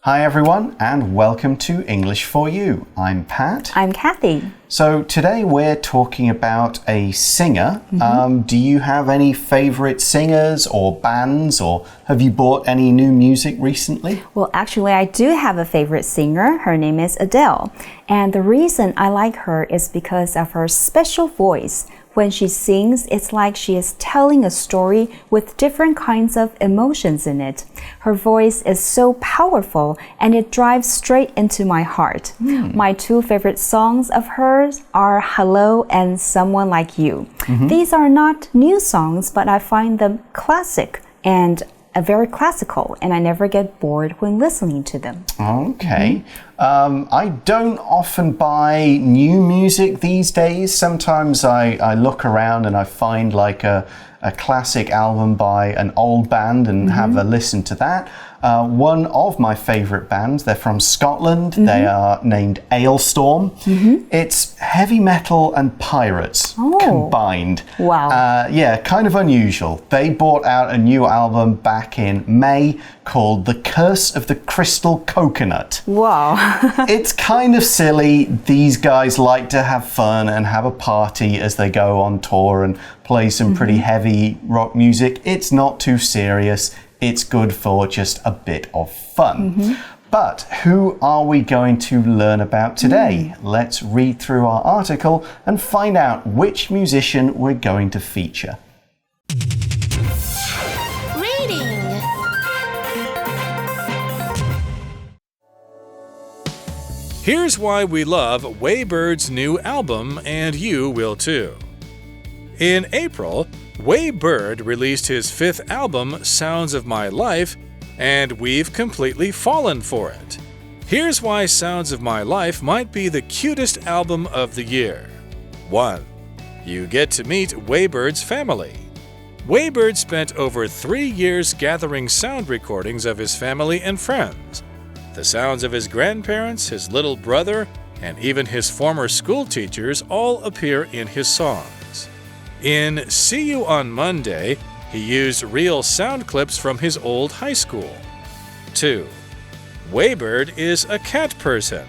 Hi everyone and welcome to English for You. I'm Pat. I'm Kathy. So today we're talking about a singer. Do you have any favorite singers or bands, or have you bought any new music recently? Well, actually, I do have a favorite singer. Her name is Adele. And the reason I like her is because of her special voice. When she sings, it's like she is telling a story with different kinds of emotions in it. Her voice is so powerful and it drives straight into my heart. My two favorite songs of hers are Hello and Someone Like You. These are not new songs, but I find them classic and very classical, and I never get bored when listening to them. Okay. I don't often buy new music these days. Sometimes I look around and I find like a classic album by an old band and have a listen to that. One of my favorite bands, they're from Scotland. They are named Ailstorm. It's heavy metal and pirates combined. Wow. Yeah, kind of unusual. They brought out a new album back in May called The Curse of the Crystal Coconut. Wow. It's kind of silly. These guys like to have fun and have a party as they go on tour and play some pretty heavy rock music. It's not too serious. It's good for just a bit of fun. But who are we going to learn about today? Let's read through our article and find out which musician we're going to feature. Reading. Here's why we love Waybird's new album, and you will too. In April, Waybird released his fifth album, Sounds of My Life, and we've completely fallen for it. Here's why Sounds of My Life might be the cutest album of the year. 1. You get to meet Waybird's family. Waybird spent over 3 years gathering sound recordings of his family and friends. The sounds of his grandparents, his little brother, and even his former school teachers all appear in his songs. In See You on Monday, he used real sound clips from his old high school. 2. Waybird is a cat person.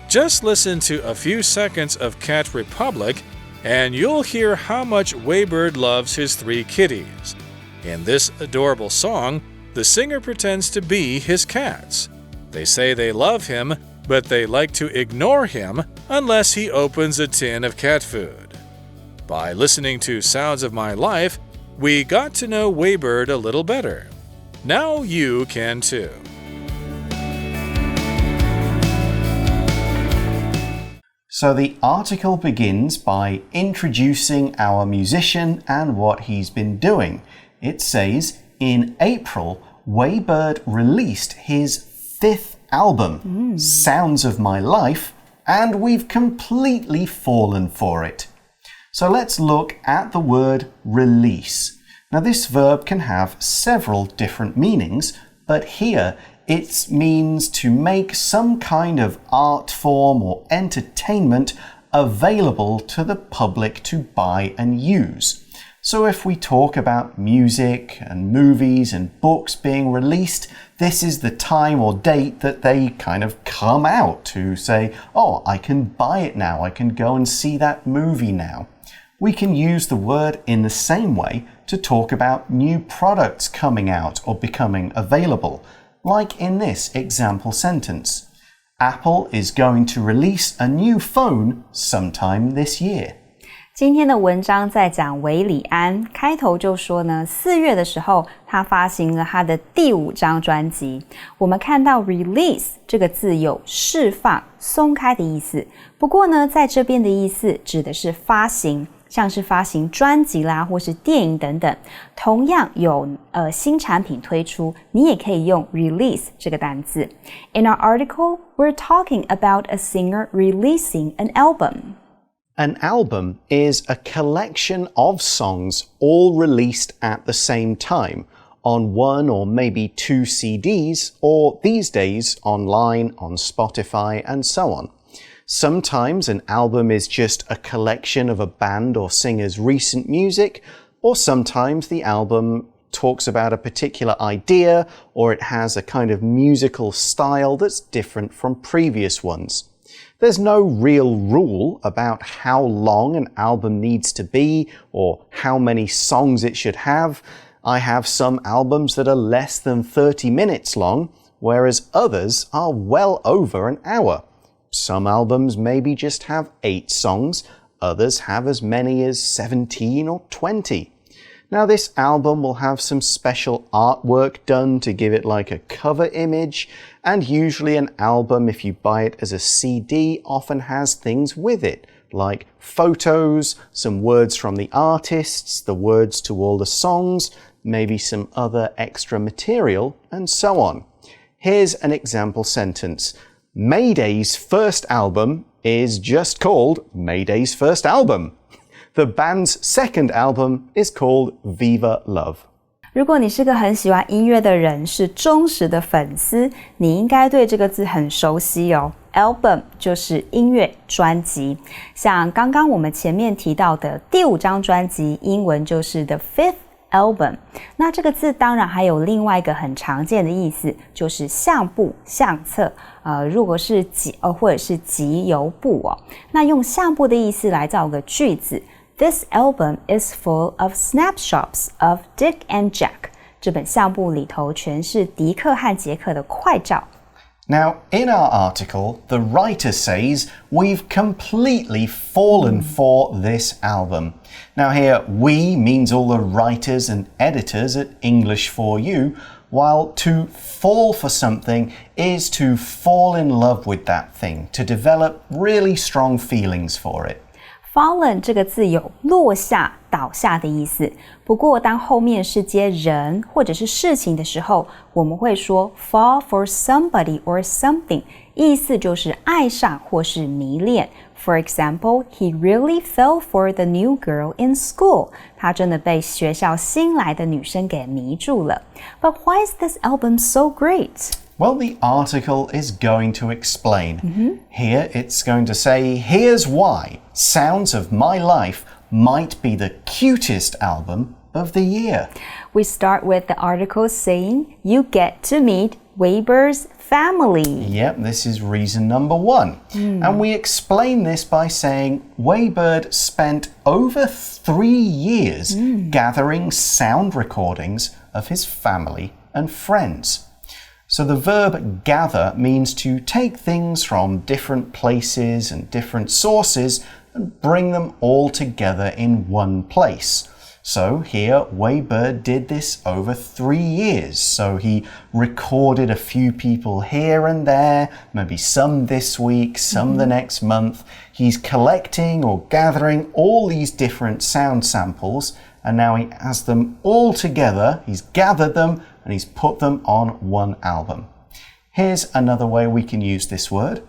Just listen to a few seconds of Cat Republic, and you'll hear how much Waybird loves his 3 kitties. In this adorable song, the singer pretends to be his cats. They say they love him, but they like to ignore him unless he opens a tin of cat food. By listening to Sounds of My Life, we got to know Waybird a little better. Now you can too. So the article begins by introducing our musician and what he's been doing. It says, in April, Waybird released his 5th album, Sounds of My Life, and we've completely fallen for it. So let's look at the word release. Now this verb can have several different meanings, but here it means to make some kind of art form or entertainment available to the public to buy and use. So if we talk about music and movies and books being released, this is the time or date that they kind of come out to say, oh, I can buy it now, I can go and see that movie now. We can use the word in the same way to talk about new products coming out or becoming available, like in this example sentence. Apple is going to release a new phone sometime this year. 今天的文章在讲韋礼安，开头就说呢，4月的时候他发行了他的第5张专辑。我们看到 release 这个字有释放、松开的意思，不过呢，在这边的意思指的是发行，像是发行专辑啦，或是电影等等。同样有新产品推出，你也可以用 release 这个单字。In our article, we're talking about a singer releasing an album. An album is a collection of songs all released at the same time on 1 or maybe 2 CDs, or these days online on Spotify and so on. Sometimes an album is just a collection of a band or singer's recent music, or sometimes the album talks about a particular idea or it has a kind of musical style that's different from previous ones. There's no real rule about how long an album needs to be or how many songs it should have. I have some albums that are less than 30 minutes long, whereas others are well over an hour. Some albums maybe just have 8 songs, others have as many as 17 or 20. Now this album will have some special artwork done to give it like a cover image, and usually an album, if you buy it as a CD, often has things with it, like photos, some words from the artists, the words to all the songs, maybe some other extra material, and so on. Here's an example sentence. Mayday's first album is just called Mayday's First Album. The band's second album is called Viva Love. 如果你是个很喜欢音乐的人，是忠实的粉丝，你应该对这个字很熟悉哦。Album 就是音乐专辑，像刚刚我们前面提到的第5张专辑，英文就是 The Fifth Album。那这个字当然还有另外一个很常见的意思，就是相簿、相册。如果是或者是集邮簿哦，那用相簿的意思来造个句子。This album is full of snapshots of Dick and Jack. 这本相簿里头全是迪克和杰克的快照。Now, in our article, the writer says we've completely fallen for this album. Now here, we means all the writers and editors at English4U, while to fall for something is to fall in love with that thing, to develop really strong feelings for it. Fallen 这个字有落下、倒下的意思，不过当后面是接人或者是事情的时候，我们会说 fall for somebody or something， 意思就是爱上或是迷恋。For example, he really fell for the new girl in school. 他真的被学校新来的女生给迷住了。But why is this album so great? Well, the article is going to explain. Here it's going to say, here's why Sounds of My Life might be the cutest album of the year. We start with the article saying, you get to meet Weber's family. Yep, this is reason number 1. And we explain this by saying Weber spent over 3 years gathering sound recordings of his family and friends. So the verb gather means to take things from different places and different sources and bring them all together in one place. So here, Weber did this over 3 years. So he recorded a few people here and there, maybe some this week, some the next month. He's collecting or gathering all these different sound samples, and now he has them all together. He's gathered them and he's put them on one album. Here's another way we can use this word.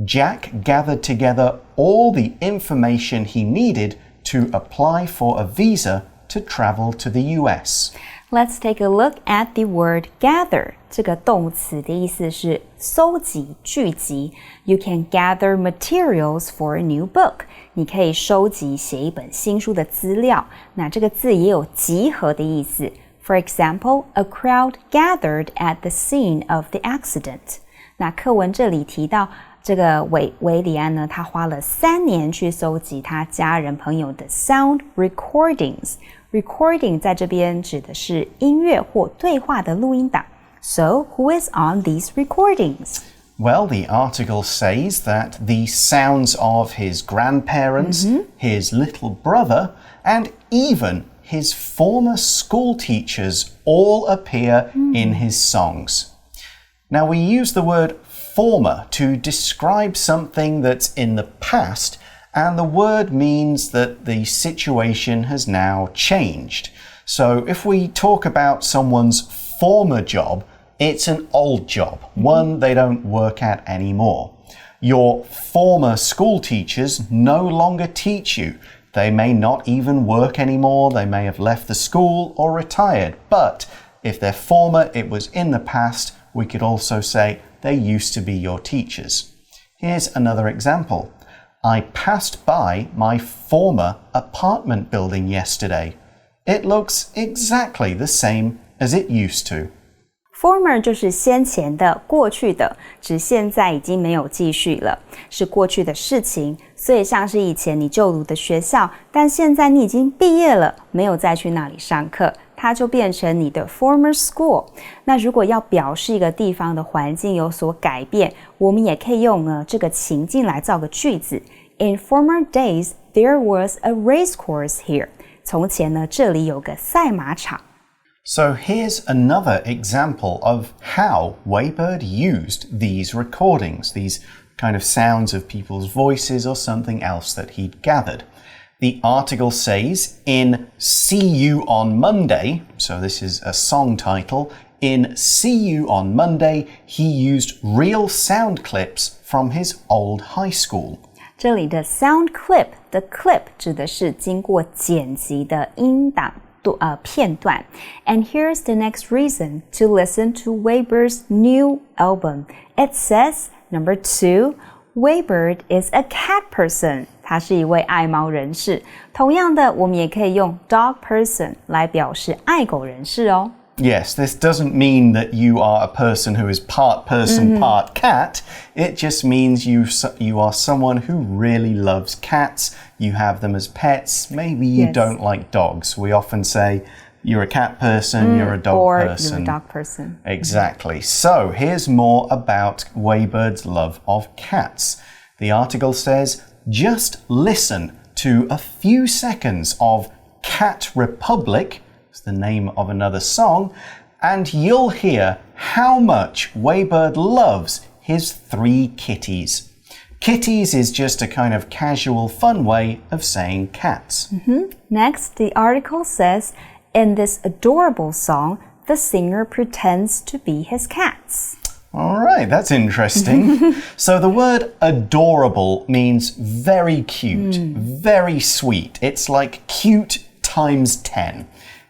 Jack gathered together all the information he needed to apply for a visa to travel to the US. Let's take a look at the word gather. 这个动词的意思是搜集、聚集。You can gather materials for a new book. 你可以收集写一本新书的资料。那这个字也有集合的意思。For example, a crowd gathered at the scene of the accident. 那课文这里提到这个韦礼安呢，他花了3年去搜集他家人朋友的 sound recordings。Recording 在这边指的是音乐或对话的录音档。So, who is on these recordings? Well, the article says that the sounds of his grandparents, his little brother, and even his former school teachers all appear in his songs. Now, we use the word former to describe something that's in the past, and the word means that the situation has now changed. So if we talk about someone's former job, it's an old job, one they don't work at anymore. Your former school teachers no longer teach you. They may not even work anymore. They may have left the school or retired. But if they're former, it was in the past, we could also say they used to be your teachers. Here's another example. I passed by my former apartment building yesterday. It looks exactly the same as it used to. Former 就是先前的、过去的，指现在已经没有继续了，是过去的事情。所以像是以前你就读的学校，但现在你已经毕业了，没有再去那里上课，它就变成你的 former school。那如果要表示一个地方的环境有所改变，我们也可以用这个情境来造个句子。In former days, there was a race course here. 从前呢，这里有个赛马场。So here's another example of how Waybird used these recordings, these kind of sounds of people's voices or something else that he'd gathered. The article says, in See You on Monday, so this is a song title, in See You on Monday, he used real sound clips from his old high school. 这里的 sound clip 的 clip 指的是经过剪辑的音档片段。And here's the next reason to listen to Waybird's new album. It says, number 2, Waybird is a cat person. 他是一位爱猫人士。同样的，我们也可以用 dog person 来表示爱狗人士哦。Yes, this doesn't mean that you are a person who is part person, part cat. It just means you are someone who really loves cats. You have them as pets. Maybe you don't like dogs. We often say you're a cat person, you're a dog person. Or you're a dog person. Exactly. So here's more about Waybird's love of cats. The article says, just listen to a few seconds of Cat Republic. It's the name of another song, and you'll hear how much Waybird loves his 3 kitties. Kitties is just a kind of casual, fun way of saying cats. Next, the article says, in this adorable song, the singer pretends to be his cats. All right, that's interesting. So the word adorable means very cute, very sweet. It's like cute times 10.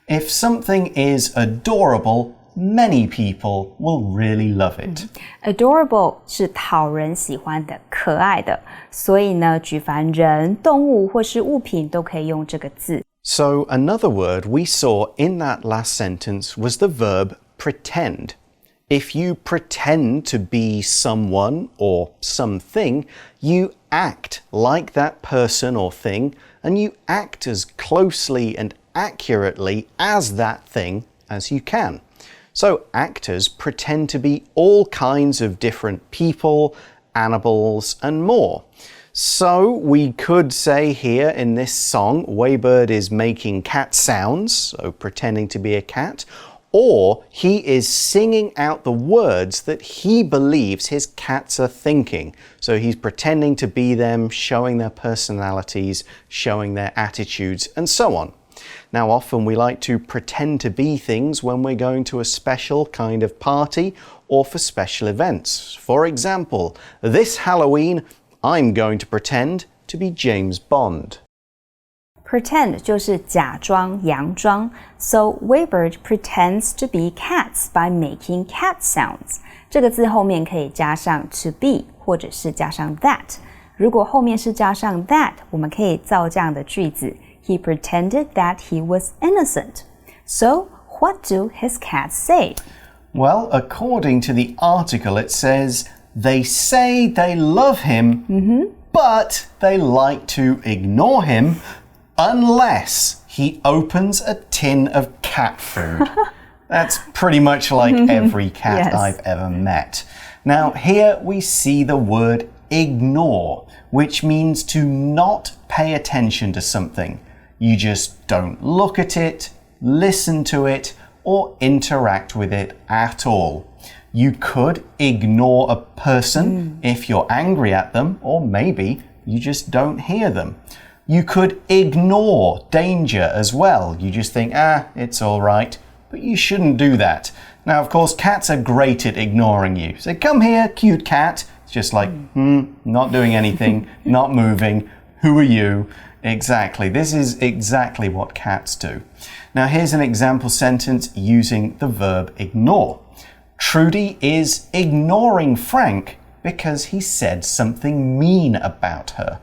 If something is adorable, many people will really love it. Adorable 是讨人喜欢的、可爱的，所以呢，举凡人、动物或是物品都可以用这个字。So another word we saw in that last sentence was the verb pretend. If you pretend to be someone or something, you act like that person or thing, and you act as closely and accurately as that thing as you can. So actors pretend to be all kinds of different people, animals, and more. So we could say here in this song, Waybird is making cat sounds, so pretending to be a cat, or he is singing out the words that he believes his cats are thinking. So he's pretending to be them, showing their personalities, showing their attitudes, and so on. Now, often we like to pretend to be things when we're going to a special kind of party or for special events. For example, this Halloween, I'm going to pretend to be James Bond. Pretend 就是假装、佯装。So Waybird pretends to be cats by making cat sounds. 这个字后面可以加上 to be 或者是加上 that. 如果后面是加上 that, 我们可以造这样的句子。He pretended that he was innocent. So, what do his cats say? Well, according to the article, it says, they say they love him, but they like to ignore him unless he opens a tin of cat food. That's pretty much like every cat I've ever met. Now, here we see the word ignore, which means to not pay attention to something. You just don't look at it, listen to it, or interact with it at all. You could ignore a person if you're angry at them, or maybe you just don't hear them. You could ignore danger as well. You just think, it's all right, but you shouldn't do that. Now, of course, cats are great at ignoring you. So come here, cute cat. It's just like, not doing anything, not moving. Who are you? Exactly. This is exactly what cats do. Now, here's an example sentence using the verb ignore. Trudy is ignoring Frank because he said something mean about her.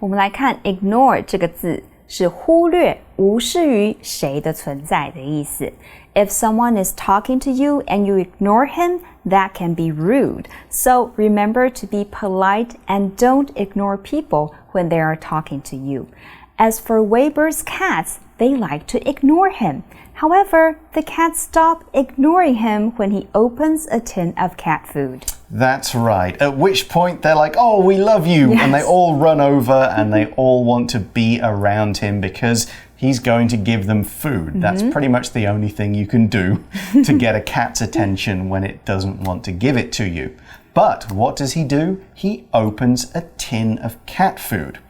我们来看 ignore 这个字，是忽略、无视于谁的存在的意思。If someone is talking to you and you ignore him, that can be rude. So remember to be polite and don't ignore people when they are talking to you. As for Weiber's cats, they like to ignore him. However, the cats stop ignoring him when he opens a tin of cat food. That's right. At which point they're like, oh, we love you. Yes. And they all run over and they all want to be around him because he's going to give them food. That's pretty much the only thing you can do to get a cat's attention when it doesn't want to give it to you. But what does he do? He opens a tin of cat food.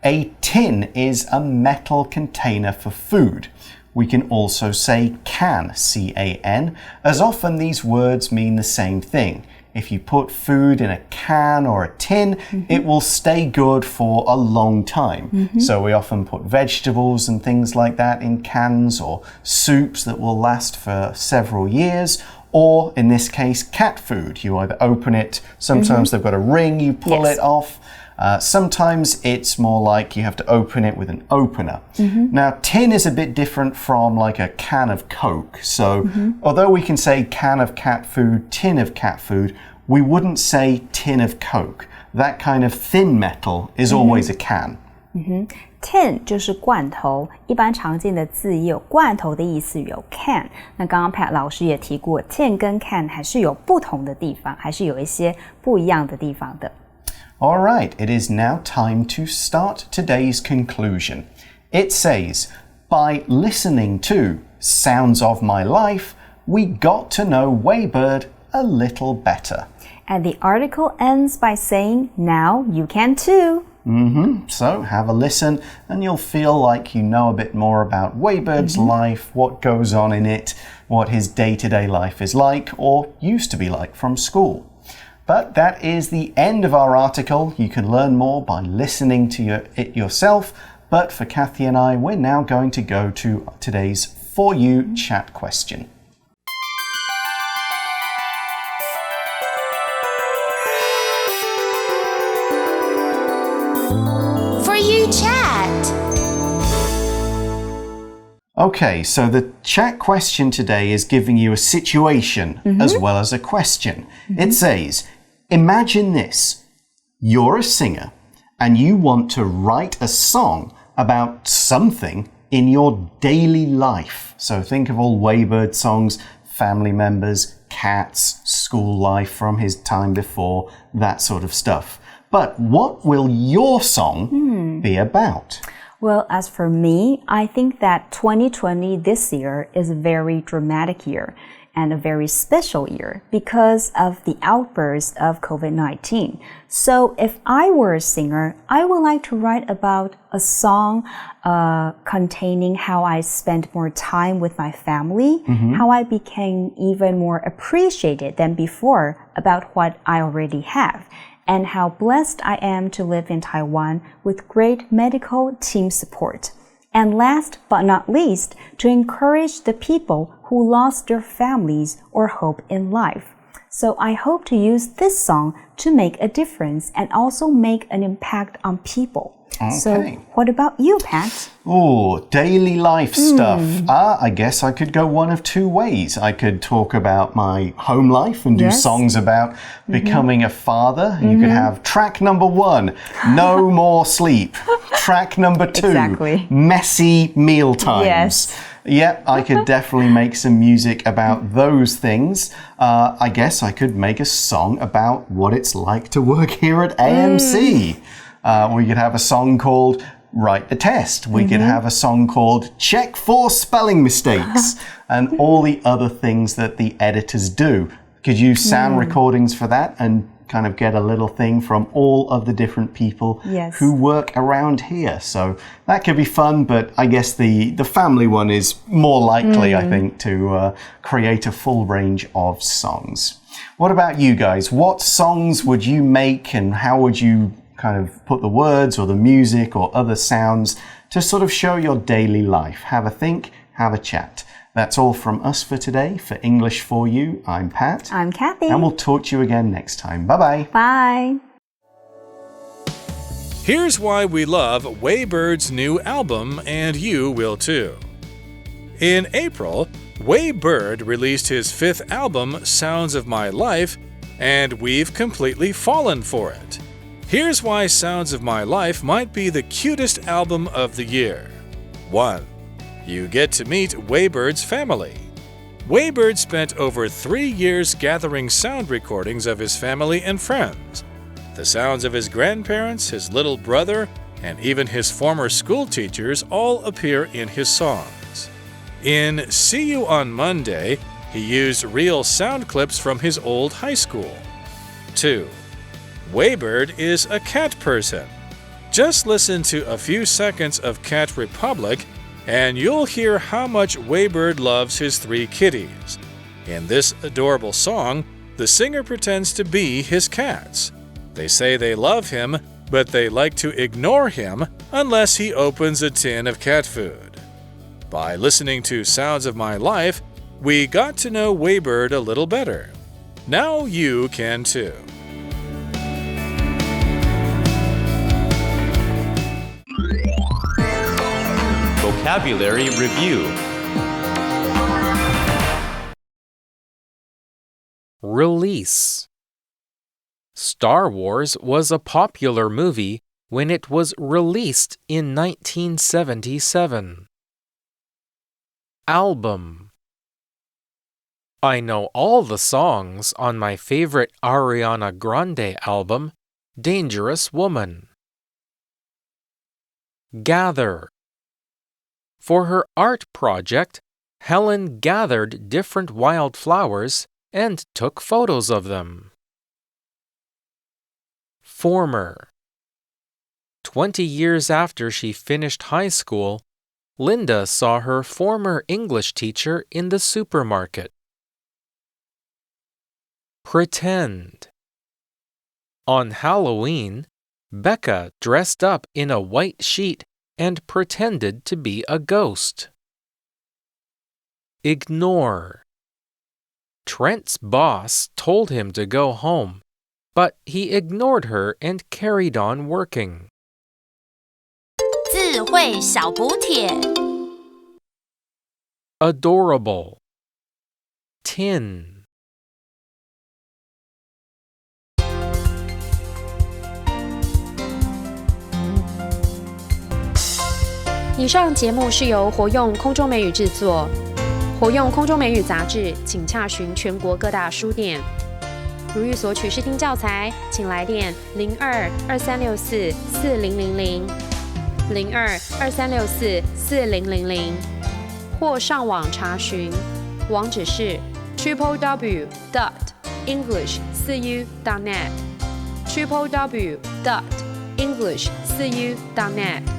A tin is a metal container for food. We can also say can, C-A-N, as often these words mean the same thing. If you put food in a can or a tin, it will stay good for a long time. So we often put vegetables and things like that in cans, or soups that will last for several years, or in this case, cat food. You either open it, sometimes they've got a ring, you pull it off. Sometimes it's more like you have to open it with an opener. Now, tin is a bit different from like a can of Coke. So, although we can say can of cat food, tin of cat food, we wouldn't say tin of Coke. That kind of thin metal is always a can. Tin 就是罐头，一般常见的字也有罐头的意思，有 can。那刚刚 Pat 老师也提过 tin 跟 can 还是有不同的地方，还是有一些不一样的地方的。All right, it is now time to start today's conclusion. It says, by listening to Sounds of My Life, we got to know Waybird a little better. And the article ends by saying, now you can too. So have a listen and you'll feel like you know a bit more about Waybird's life, what goes on in it, what his day-to-day life is like or used to be like from school. But that is the end of our article. You can learn more by listening to it yourself. But for Kathy and I, we're now going to go to today's For You chat question. For You chat. Okay, so the chat question today is giving you a situation as well as a question. It says, imagine this. You're a singer and you want to write a song about something in your daily life. So think of all Waybird songs, family members, cats, school life from his time before, that sort of stuff. But what will your song be about? Well, as for me, I think that 2020 this year is a very dramatic year and a very special year because of the outburst of COVID-19. So if I were a singer, I would like to write about a song containing how I spent more time with my family, how I became even more appreciated than before about what I already have, and how blessed I am to live in Taiwan with great medical team support. And last but not least, to encourage the people who lost their families or hope in life. So I hope to use this song to make a difference and also make an impact on people. Okay. So what about you, Pat? Oh, daily life stuff. I guess I could go one of two ways. I could talk about my home life and do songs about becoming a father. You could have track number 1, no more sleep. Track number 2, messy meal times. Yes. Yep, I could definitely make some music about those things. I guess I could make a song about what it's like to work here at AMC. We could have a song called Write the Test. We could have a song called Check for Spelling Mistakes and all the other things that the editors do. Could use sound recordings for that and kind of get a little thing from all of the different people who work around here. So that could be fun, but I guess the family one is more likely, I think, to create a full range of songs. What about you guys? What songs would you make and how would you kind of put the words or the music or other sounds to sort of show your daily life? Have a think, have a chat. That's all from us for today. For English for You, I'm Pat. I'm Kathy. And we'll talk to you again next time. Bye-bye. Bye. Here's why we love Waybird's new album, and you will too. In April, Waybird released his 5th album, Sounds of My Life, and we've completely fallen for it. Here's why Sounds of My Life might be the cutest album of the year. 1. You get to meet Waybird's family. Waybird spent over 3 years gathering sound recordings of his family and friends. The sounds of his grandparents, his little brother, and even his former school teachers all appear in his songs. In See You on Monday, he used real sound clips from his old high school. 2. Waybird is a cat person. Just listen to a few seconds of Cat Republic, and you'll hear how much Waybird loves his 3 kitties. In this adorable song, the singer pretends to be his cats. They say they love him, but they like to ignore him unless he opens a tin of cat food. By listening to Sounds of My Life, we got to know Waybird a little better. Now you can too. Vocabulary Review. Release. Star Wars was a popular movie when it was released in 1977. Album. I know all the songs on my favorite Ariana Grande album, Dangerous Woman. Gather. For her art project, Helen gathered different wildflowers and took photos of them. Former. 20 years after she finished high school, Linda saw her former English teacher in the supermarket. Pretend. On Halloween, Becca dressed up in a white sheet and pretended to be a ghost. Ignore. Trent's boss told him to go home, but he ignored her and carried on working. 智慧小补帖 Adorable. Tin. 以上节目是由活用空中美语制作，活用空中美语杂志，请洽询全国各大书店。如欲索取试听教材，请来电02-2364-4000 02-2364-4000，或上网查询，网址是 www.english4u.net www.english4u.net